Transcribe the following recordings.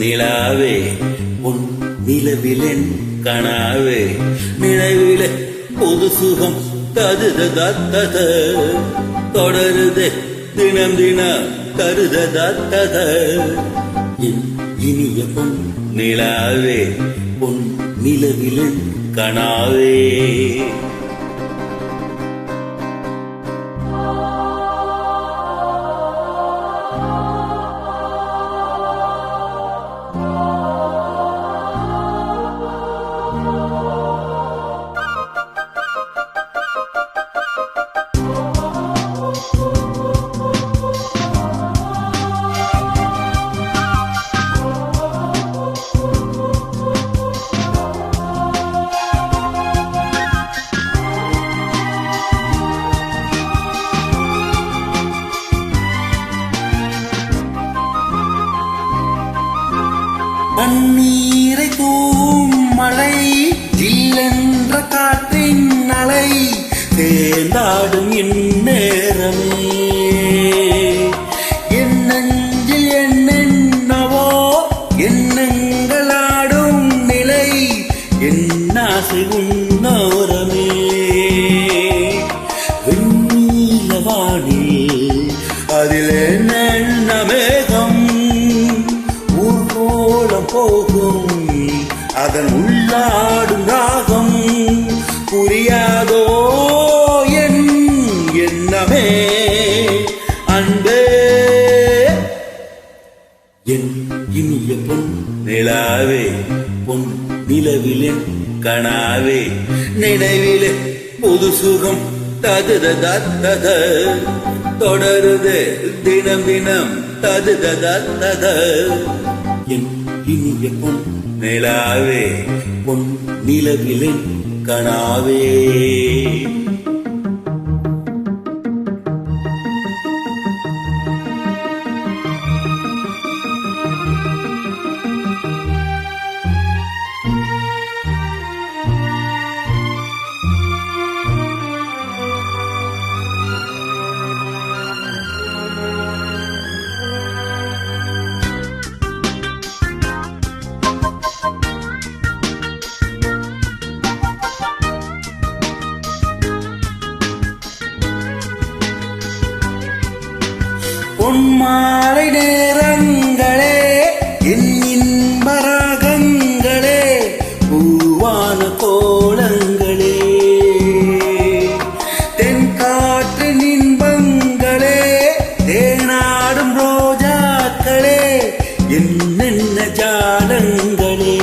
நிலாவே உன் நிலவிலென் கனாவே நினைவிலே புது சுகம் தருததத்தத தொடருதே தினம் தினம் தருததத்தத இனிய பொன் நிலாவே உன் நிலவிலென் கனாவே தண்ணீரை தூவும் மழை ஜில்லென்ற காற்றின் அலை தேர்ந்தாடும் இந்நேரமே என் நெஞ்சில் என்னென்னவோ எண்ணங்களாடும் நிலை என் ஆசை உன்னோரமே வெண்ணீலவானில் அதில் என்ன மேகம் போகும் அதன் உள்ளாடும் ராகம் புரியாதோ என் எண்ணமே அன்பே என் இனிய பொன் நிலாவே பொன் நிலவிலென் கனாவே நினைவிலே புது சுகம் தருததத்தத தொடருதே தினம் தினம் தருததத்தத என் இனிய பொன் நிலாவே பொன் நிலவிலென் கனாவே பொன்மாலை நேரங்களே என் இன்பராகங்களே பூவான கோலங்களே தென்காற்று இன்பங்களே தேனாடும் ரோஜாக்களே என்னென்ன ஜாலங்களே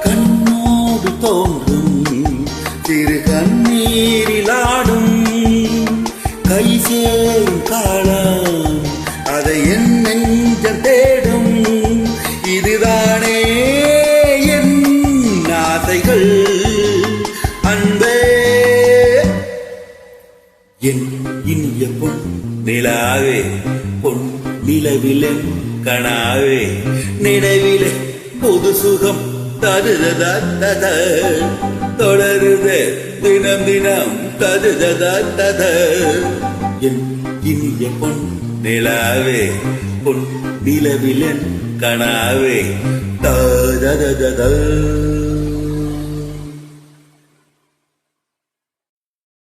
கண்ணோடு தோன்றும் திரு கண்ணீரிலாடும் கை சேரும் காலம் அதை என் நெஞ்சம் தேடும் இதுதானே என் ஆசைகள் அன்பே என் இனிய பொன் நிலாவே பொன் நிலவிலென் கனாவே நினைவிலே புது சுகம் தருததத்தத தொடருதே தினம் தினம் தருததத்தத என் இனிய பொன் நிலாவே பொன் நிலவிலென் கனாவே தருததத